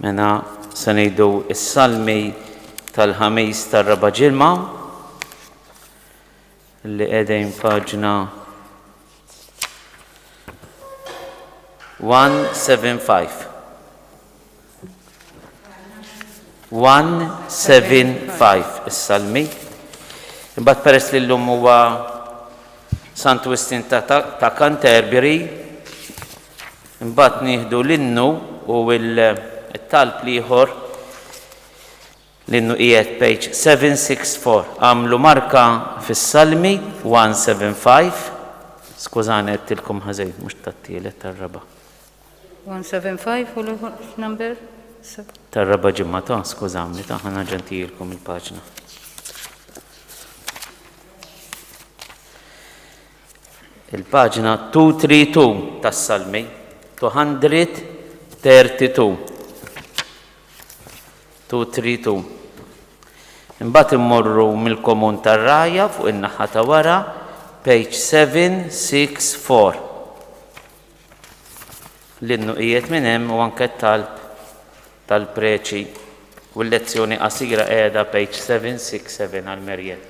Mena se ngħidu s-salmi tal-ħamis tar-raba' ġimgħa li qegħdin paġna 175. 175 is-salmi. Imbagħad peress li llum huwa Sant Wistin ta' Canterbury, imbagħad nieħdu l-innu u l-talb ieħor l-innu qiegħed page 764. Għamlu marka fis-salmi 175. Skużani qedtilkom ħażejn mhux tat-tielet tar-raba'. 175 u l-number? Tar-raba' ġimgħa ta' skużawni ta' ħana ġentijilkom il-paġna. Il-paġna 232 tas-salmi, 232. 232. Imbagħad immorru mill-komun tar-Rajja fuq in-naħa ta' wara, page 764. L-innu qiegħed minn hemm u anke talb tal-preċi u l-lezzjoni qasira qiegħda page 767 għal-Merjed.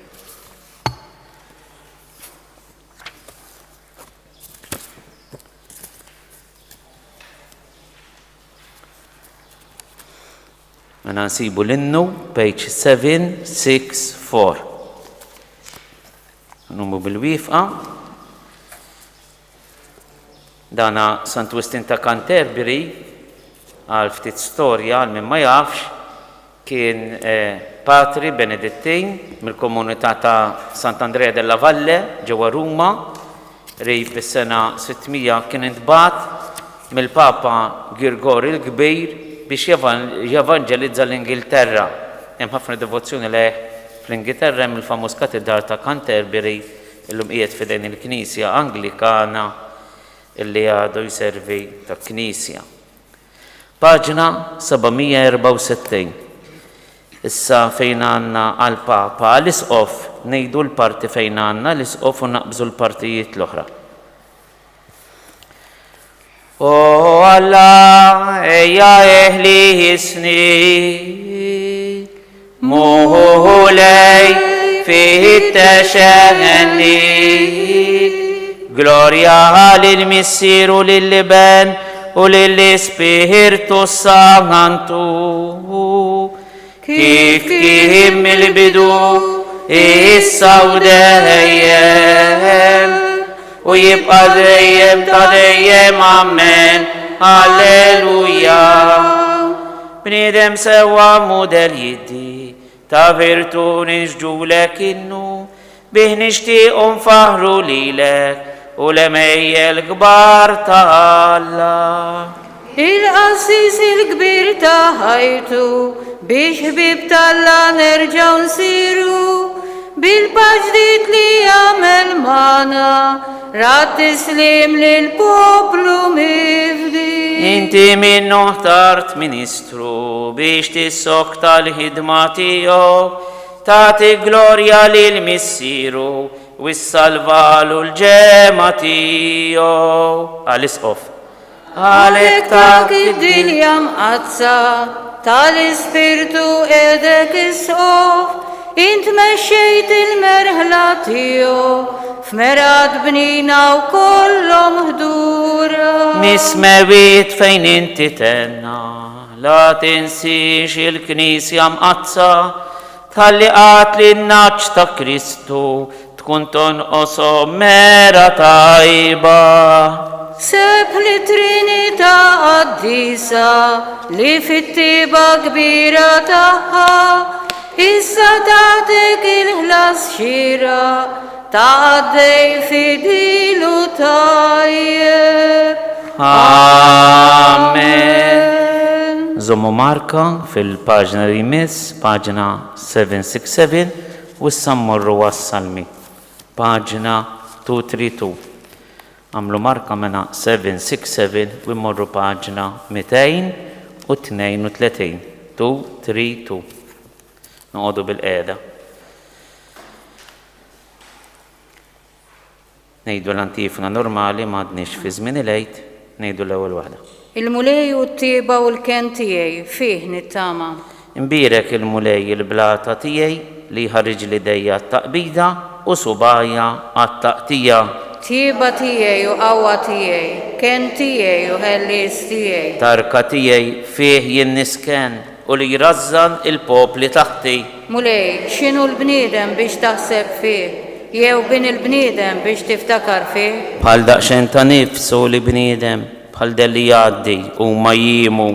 Mena nsibu l-innu page 764. Numu bil-wifqa. Dana Sant Wistin ta' Canterbury għal ftit storja għal min ma jafx kien patri Benedittin mill-komunità ta' Sant'Andrea della Valle ġewwa Ruma. Rejb is-sena 600 kien intbagħat mill-Papa Grigorju l-Kbir biex jevanġelizza l-Ingilterra. Hemm ħafna devozzjoni leh fl-Ingilterra hemm il-famuż katedral ta' Canterbury illum qiegħed f'idejn il-Knisja Anglikana illi għadu jservi ta' Knisja. Paġna 764. Issa fejn għandna għall-Papa għall-isqof ngħidu l-parti fejn għandna l-isqof u naqbżu l-partijiet l-oħra. O Allah, eja ehli hisni, muhulej fi tashanni, gloria lil-Missieru lil-Liben u lill-Spiritu Santu, kif kien mill-bidu issa u dejjem u jibqa' dejjem ta' dejjem amen. Alleluja. Bniedem sewwa mudell jiddi ta' virtu nixġulek innu bih nixtiequ nfaħru lilek u l-emejjel kbar ta' Alla. Il-qassis il-kbir ta' ħajtu biex ħbib tal-Alla nerġgħu nsiru bil-paġdiet li jagħmel magħna rat tislim lill-poplu mifdi. Inti minnu ħtart Ministru biex tissok tal-ħidma tiegħu tagħti glorja lill-Missieru u s-salvalu l-ġema tiegħu. Għal-isqof. Għalhekk ta' id-dinja mqazza tal-Ispirtu qiegħdek isqof int mexxejt il-merħla tiegħu f'merad bnina u kollhom ħdura. Mismewiet fejn inti tenna la tinsix il-Knisja mqazza talli qat lin-naċċ ta' Kristu tkun tonqoshom mera tajba. Seb li Trinità qaddisa li fit-tiba kbira tagħha issa tagħtek il-ħlas xira tgħaddej fidilu tajjeb. Amen. Żommu marka fil-paġna li jmiss, paġna 767 u issa mmorru għas-salmi. Paġna 232. Għamlu marka mena 767 u mmorru paġna 232. 232. Noqogħdu bil-qiegħda. Ngħidu l-antifona normali m'għadniex fi żmien il-għid, ngħidu l-ewwel waħda. Il-mulej u t-tieba u l-ken tiegħi fih nittama. Imbirek il-mulej il-blata tiegħi li ħarriġ li dejja t-taqbida u subajja għat-taqtija. Tieba tiegħi u qawwa tiegħi, ken tiegħi u ħellies tiegħi. Tarka tiegħi fih jien nisken u li jrażżan il-popli taħti. Mulej, x'inhu l-bniedem biex taħseb fih? Jew bin il-bniedem biex tiftakar fih? Bħal daqsxejn ta' nifsu li bniedem bħal delli jgħaddi u ma jimu.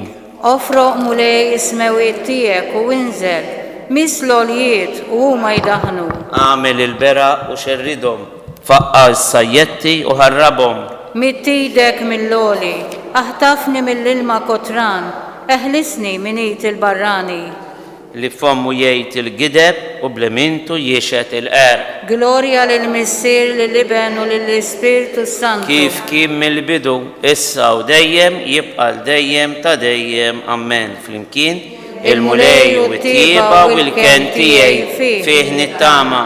Ofroq mulej ismewiet tiegħek u inżel, misloljiet u huma jdaħnu. Għamel il-bera u xerridhom, faqqa s-sajjetti u ħarrabhom. Mittidek mill-loli, aħtafni mill-ilma kotran, eħlisni minit il-barrani. Li fommu jgħid il-gideb u blemintu jiexet il-qer. Gloria lill-Missier lill-Iben u lill-Ispiritu Santu. Kif kien mill-bidu, issa u dejjem jibqa' dejjem ta' dejjem. Amen. Flimkien il-mulej u t-tieba u l-ken tiegħi fih nittama.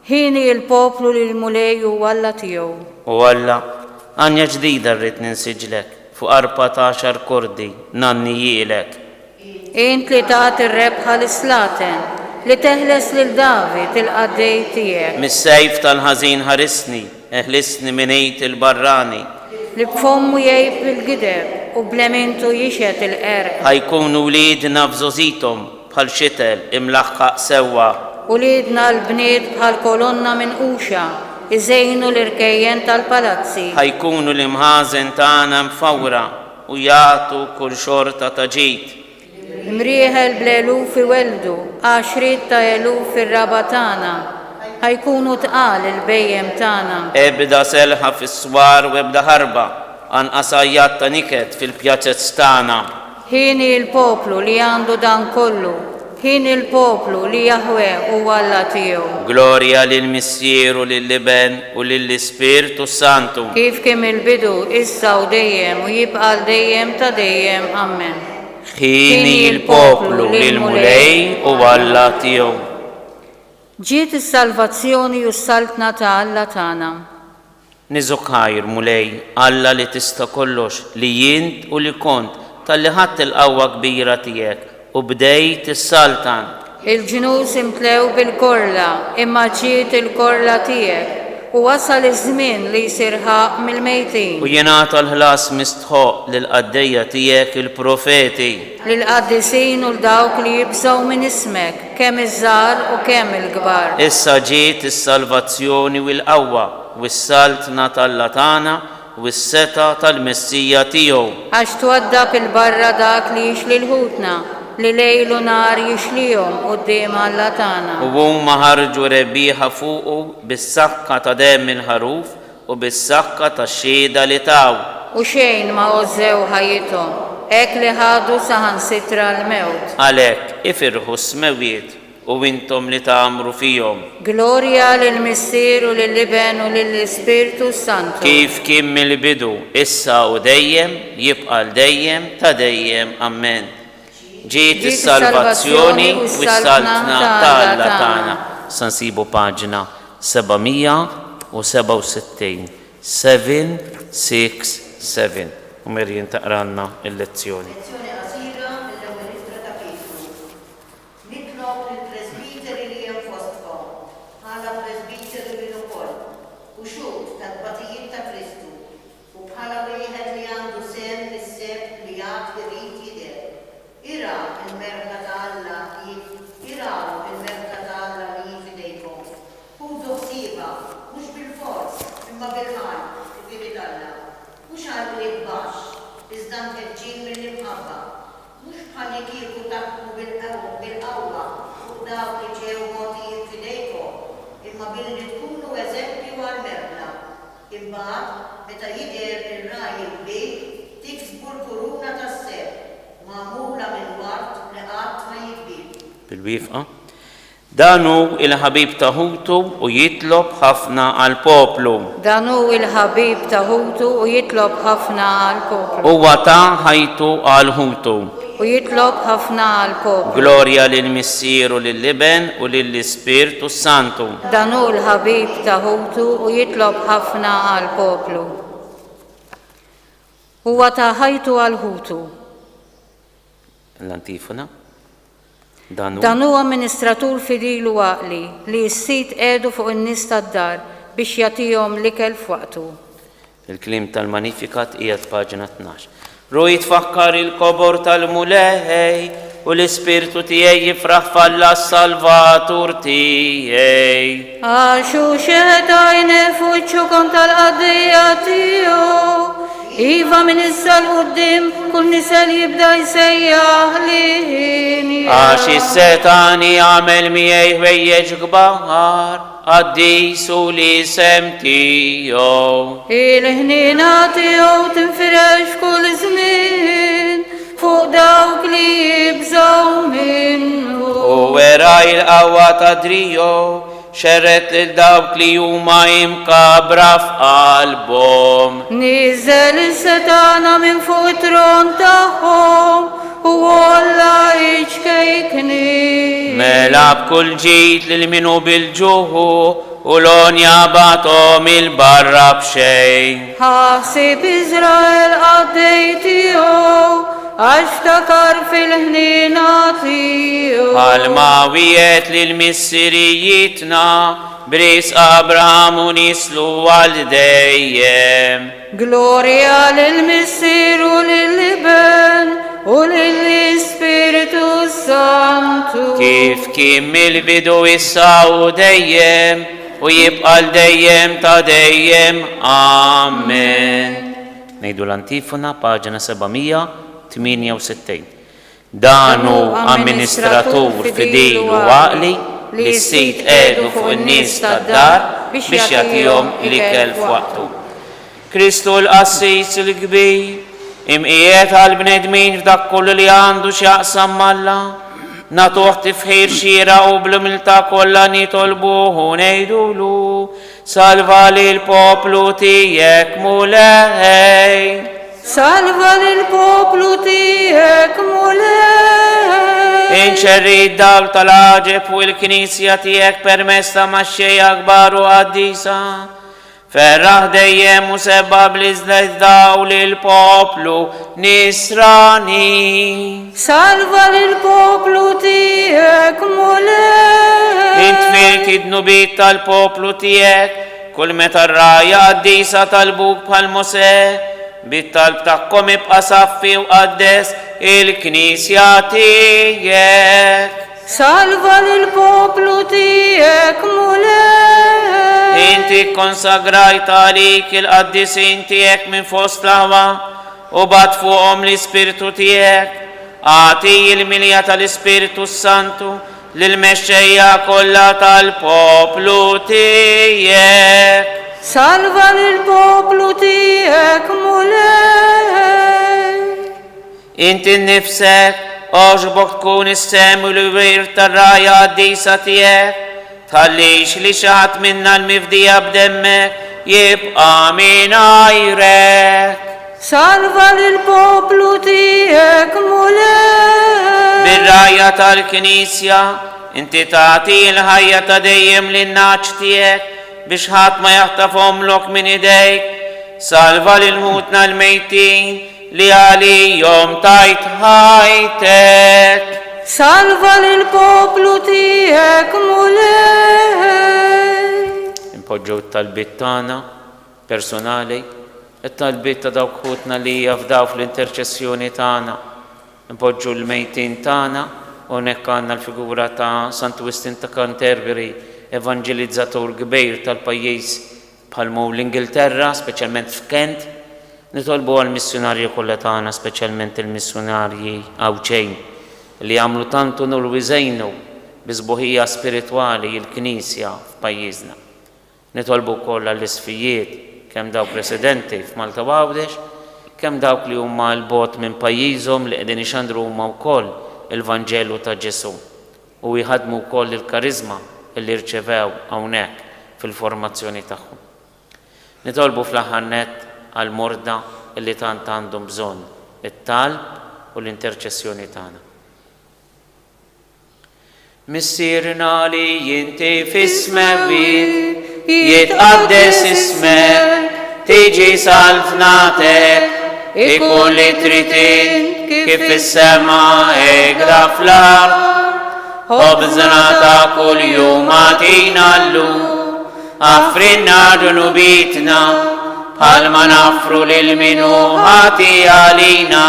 Ħini il-poplu lill-mulej u Alla tiegħu. U Alla, għanja ġdida rrid ninsiġlek fuq 14 kordi nannijielek. Int li taħt ir-rebħa l-islaten, li teħles lil David il-qaddej tiegħek. Mis-sejf tal-ħażin ħarisni, eħlisni minejt il-barrani. Li b'fommu jgħib il-gideb u blemintu jixet il-qerq. Ħajkunu wliedna f'żożithom bħal xitel imlaħħaq sewwa. U lidna l-bniet bħal kolonna minn quxa, iżejnu l-irkejjen tal-palazzi. Ħajkunu l-imħażen tagħna mfawra u jagħtu kull xorta ta' ġid. Imrieħel bl-elufi weldu, 10 ta' elufi r-raba tagħna, ħajkunu tqal il-bejjem tagħna. Ebda selħa fis-swar u ebda ħarba, anqas ajjat ta' niket fil-pjaċezz tagħna. Ħini il-poplu li għandu dan kollu, ħini il-poplu li Jahwe u Alla tiegħu. Gloria lill-Missier u lill-Iben u lill-Ispiritu Santu. Kif kemm il-bidu issa u dejjem u jibqa' dejjem ta' dejjem. Amen. Ħini il-poplu lill-mulej u Alla tiegħu. Ġiet is-salvazzjoni u s-saltna ta' Alla tagħna. Niżukhajr mulej, Alla li tista' kollox, li jint u li kont, tal-li ħadd il-qawwa kbira tiegħek u bdejt is-saltan. Il-ġnus imtlew bil-korla, imma ġiet il-korla tiegħek u wasal iż-żmien li jsirħaq mill-mejtin. U jingħata l-ħlas mistħoq lill-qaddejja tiegħek il-profeti. Lill-qaddisin u l-dawk li jibżgħu minn ismek, kemm iż-żgħar u kemm il-kbar. Issa ġiet is-salvazzjoni u l-qawwa u s-saltna tal-Alla tagħna u s-seta tal-Messija tiegħu. Għax twaddab il-barra dak li jixli l-ħutna, li lejlu nar jixlihom quddiem Alla tagħna. U huma ħarġu rebbieħa fuqu bis-sakka ta' demm il-ħaruf u bis-sakka tax-xhieda li taw. U xejn ma ożew ħajjithom, hekk li ħadu saħansitra l-mewt. Għalhekk ifirħu s-smewiet u intom li tagħmru fihom. Gloria lill-Missier u lill-Iben u lill-Ispiritu Santu. Kif kien mill-bidu, issa u dejjem, jibqa' dejjem ta' dejjem. Amen. Ġiet is-salvazzjoni u s-saltna tal-Alla tagħna. Sansibu paġna 767. 767. U Merjin taqranna il-lezzjoni. Lezzjoni qasira mill-Ministra ta' Kristu. Nitlob lill-Presbiteri li hemm fostkom bħala Presbiteri lil ukoll u xhud tal-batijiet ta' Kristu u bħala wieħed li għandu sen mis-seb li jagħti irid jidher. Iraw il-merka ta' Alla li jifidejkom. Ħudu ħsieba mhux bil-fors imma bil-ħajt kif Alla. Mhux għal baxx, iżda mkeġġin mill-imħabba. Mhux bħal kieku taħdmu bil-qawwa fuq dawk li ġew mogħtijin f'idejkom, imma billi tkunu eżempju għall-merla. Imbagħad meta jidher ir-raj il-kbir tiksbu l-kuruna tas-seb magħmula mill-wart li qatt ma jikbir. Bil-wifqa. Danu il-ħabib ta' Ħutu u jitlob ħafna għal-poplu. Danu il-ħabib ta' Ħutu u jitlob ħafna għal-poplu. Huwa ta' ħajtu għal-Ħutu. U jitlob ħafna għal-poplu. Gloria lill-Missier u lill-Iben u lill-Ispiritu Santu. Danu il-ħabib ta' Ħutu u jitlob ħafna għal-poplu. huwa ta' ħajtu għal-ħutu. L-antifona. Dan huwa amministratur fidilu għaqli li s-sit qiegħdu fuq in-nies tad-dar biex jagħtihom l-ikel f'waqtu. Il-klim tal-Magnificat qiegħed paġna 12. Ruj tfakkar il-kobor tal-mulej u l-ispirtu tiegħi jifraħ fall-Salvatur tiegħi. Għaxu xetajne fuċċukom tal-qaddija tiegħu. Iva min issa l-qoddim kull nisel jibda jsejjaħ li Għax is-setani għamel miegħi ħwejjeġ kbar għaddis u l-isem tiegħu. Il-ħnina tiegħu tinfirex kull żmien fuq dawk li jibżgħu minnu. U wera il-qawwa ta' drijo xerret il-dawk li huma imkabra f'qalbhom. Niżel is-setana minn fuq it-tron tagħhom u olla iċkejkni. Mela b'kull ġid lil minu bil-ġuħu u l-onja batom il-barra b'xejn. Ħasib Iżrael għaddej tiegħu għax takar fil-ħnina tiegħu. Għal-mawiet lil missirijietna bris Abraham u nislu għal dejjem. Gloria lill-Missier u lill-Iben u lill-Ispiritu Santu. Kif kien mill-bidu issa u dejjem u jibqa' dejjem ta' dejjem. Amen. Ngħidu l-antifona paġna 768. Danu amministratur fidelu għaqli li s-sit qiegħdu fuq in-nies tad-dar biex jagħtihom l-ikel f'waqtu. Kristu l-Qassis il-kbir imqiegħed għall-bnedmin f'dak kollu li għandu x'jaqsam mal-Alla. Natuh tifħir xira u bl-umiltà kollha nitolbuh u ngħidulu salva lill-poplu tiegħek mulej. Salva lill-poplu tiegħek mulej. Inċerri d-dawl tal-ħaġeb u l-Knisja tiegħek permezz ta' maxxejja kbar u qaddisa. Ferraħ dejjem u sebba bl-iżlet dawl il-poplu nisrani. Salva lill-poplu tiegħek mulej. Intfirt id-nubiet tal-poplu tiegħek kull meta r-rajja qaddisa tal-buk bħal Mose bit-talb tagħhom ibqa' saffi u qaddes il-Knisja tiegħek. Salva lill-poplu tiegħek mulej. Inti konsagrajt għalik il-qaddisin tiegħek minn fost l-ħwa u bat fuqhom l-Ispirtu tiegħek. Għati il-milja tal-Ispirtu Santu lill-mexxejja kollha tal-poplu tiegħek. Salva lill-poplu tiegħek mulej. Inti nnifsek oġbok tkun is-sem u l-wir tar-rajja qaddisa tiegħek. Tħallix li xaħat minna l-mifdija b'demmek jibqa' mingħajrek. Salva lill-poplu tiegħek mulej. Bir-rajja tal-Knisja inti tagħti l-ħajja ta' dejjem lin-naċ tiegħek biex ħadd ma jaħtafhomlok minn idejk. Salva lil-mutna l-mejtin li għalihom tajt ħajtek. Salva lill-poplu tiegħek mulej. Impoġġu t-talbit tagħna personali, it-talbit ta' dawk ħutna li jafdaw fl-interċessjoni tagħna. Impoġġu l-mejtin tagħna u hekk għandna l-figura ta' Sant Wistin ta' Canterbury, evangelizzatur kbir tal-pajjiż bħalmu l-Ingilterra, speċjalment f'Kent. Nitolbu għall-missjonarji kollha tagħna, speċjalment il-missjonarji Awċejn li għamlu tantu nulwiżejnu bizbuħija spiritwali il-Knisja f'pajjiżna. Nitolbu wkoll għall-isfijiet kemm dawk residenti f'Malta Għawdex, kemm dawk li huma l-bot minn pajjiżhom li qegħdin ixandru huma wkoll il-Vanġelu ta' Ġesu u jħadmu wkoll il-karizma li rċevew hawnhekk fil-formazzjoni tagħhom. Nitolbu fl-aħħar nett għall-morda li tant għandhom bżonn it-talb u l-interċessjoni tagħna. Missirna li jinti f'ismek jitqaddes ismek, tiġi salvnatek ikun li tritin kif fis-sema egra fl-ard. Ħobżna ta' kull jum għatina llum, għafrinna ġunubitna, bħalma nafru lil minu ħati għalina,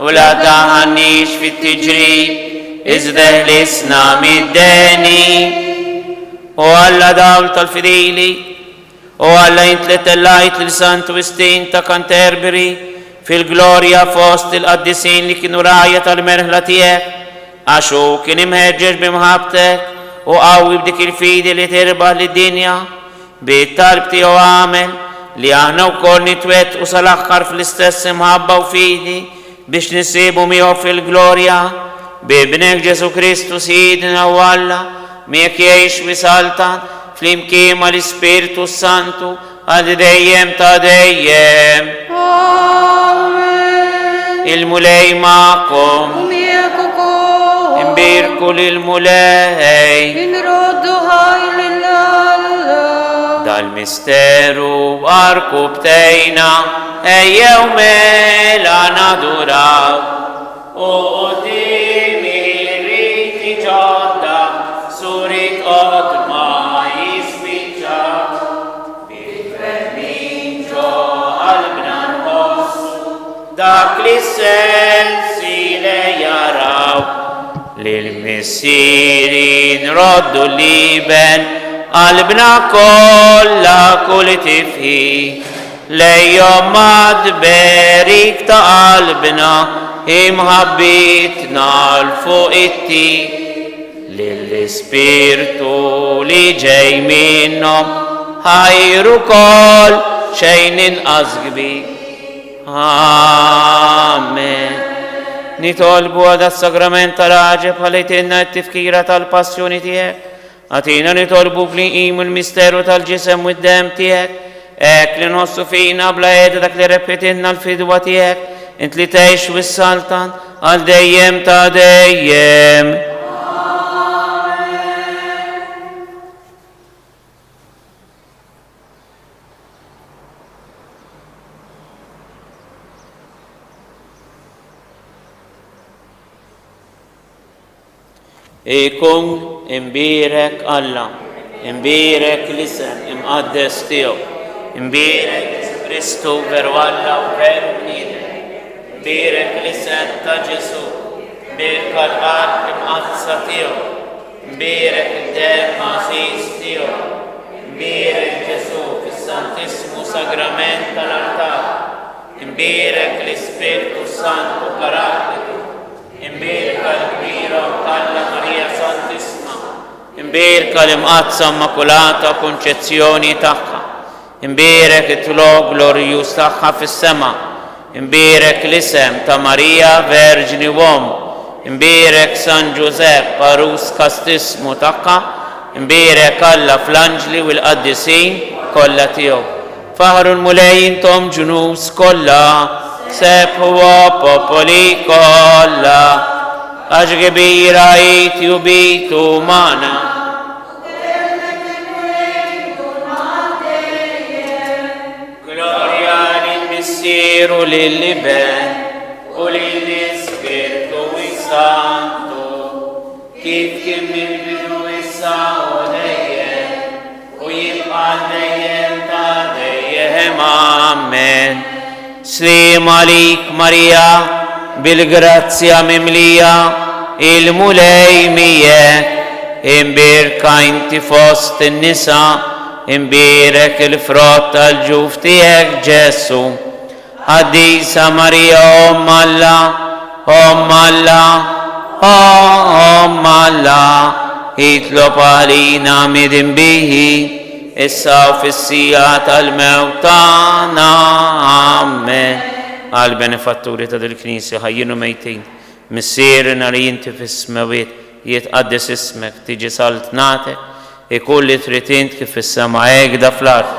u la daħannix fit-tiġrib, iżdeħlisna mid-deni. U Alla dawl tal-fidili, u Alla jintletellajt l-Sant Wistin ta' Canterbury fil-glorja fost il-qaddisin li kienu rajja tal-merħla tiegħek, għaxu kien imħeġġeġ bimħabtek u qawwi b'dik il-fidi li tirbaħ lid-dinja, bit-talb tiegħu għamel li aħna wkoll nitwettqu u sal-aħħar fl-istess imħabba u fidi biex nisibu miegħu fil-glorja b'ibnek Ġesu Kristu Sidna u Alla miegħek jgħix wisaltan flimkien mal-Ispiritu Santu għal dejjem ta' dejjem. Il-mulej ma'kom, imbirku lil-mulej, inroddu ħajl l-Alla. Dal-misteru arku btejna, ejjew mela naduraw, u qudimi riti ġodda, surit qodma jispiċċaw, bil-fermin ġo qalbna nħossu, dak li sensile jaraw, lil-missirin roddu liben, qalbna kollha kull tifhi, lejhom madberik ta' qalbna, imħabbitna l-fuq it-tik, lill-Ispirtu li ġej minnhom, ħajru koll xejn inqas kbir. Amen. Nitolbu għal das-sagrament tal-ħaġeb ħalejtinna t-tifkira tal-passjoni tiegħek. Għatina nitolbu bl-inqim il-misteru tal-ġisem u d-dem tiegħek. Ek li nħossu fina bla qiegħda dak li repetinna l-fidwa tiegħek. Int li tgħix wis-saltan għal dejjem ta' dejjem. Ikun imbirek Alla, imbirek l-isem imqaddes tiegħu, imbirek Kristu veru Alla u veru bniedem, imbirek l-isem ta' Ġesu, imbirek l-qalb imqadsa tiegħu, imbirek id-dem għażiż tiegħu, imbirek Ġesu fis-Santissimu Sagrament tal-altar, imbirek l-Ispiritu Santu Parakletu, imbirek l-kbira Alla Marija Santissima, imbirek l-imqazza Immakulata Konċezzjoni tagħha, imbirek it-tlo glorjuż tagħha fis-sema, imbirek l-isem ta' Marija Verġni Uom, imbirek San Giuseppe Arus Kastissimu tagħha, imbirek Alla fl-anġli u l-qaddisin kollha tiegħu. Faħru l-mulej intom ġunus kollha, sebħu popoli kollha, għax kbira jitju bitu magħna. Glorja lill-Missieru lill-Iben u lill-Ispirtu Santu, kif kien mill-bidu issa u dejjem u jibqa' dejjem ta' dejjem. Amen. Slim għalik Marija, bil-grazzja mimlija, il-mulej miegħek, imbirka inti fost in-nisa, imbirek il-frott tal-ġuf tiegħek Ġesu. Qaddisa Marija Omm Alla, Omm Alla, Omm Alla, itlob għalina midin bihi, issa u fis-sija tal-mewt tagħna. Amen. Għal benefatturi ta' dil-Knisja ħajjinu mejtin, missierna li jinti fis-smawiet, jitqaddes ismek, tiġi saltnatek, ikun li trid int kif fis-sema hekk fl-ard.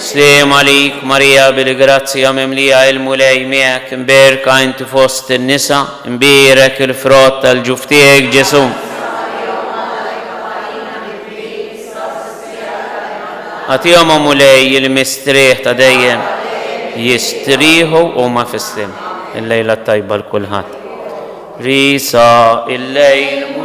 Slim għalik Marija, bil-grazzja mimlija, il-mulej miegħek, imbirka inti fost in-nisa, imbirek il-frott tal-ġuf tiegħek Ġesu. Għatihom mulej il-mistrieħ ta' dejjem jistrieħu huma fis-sem. Il-lejla tajba l-kulħadd. Risa il-lejl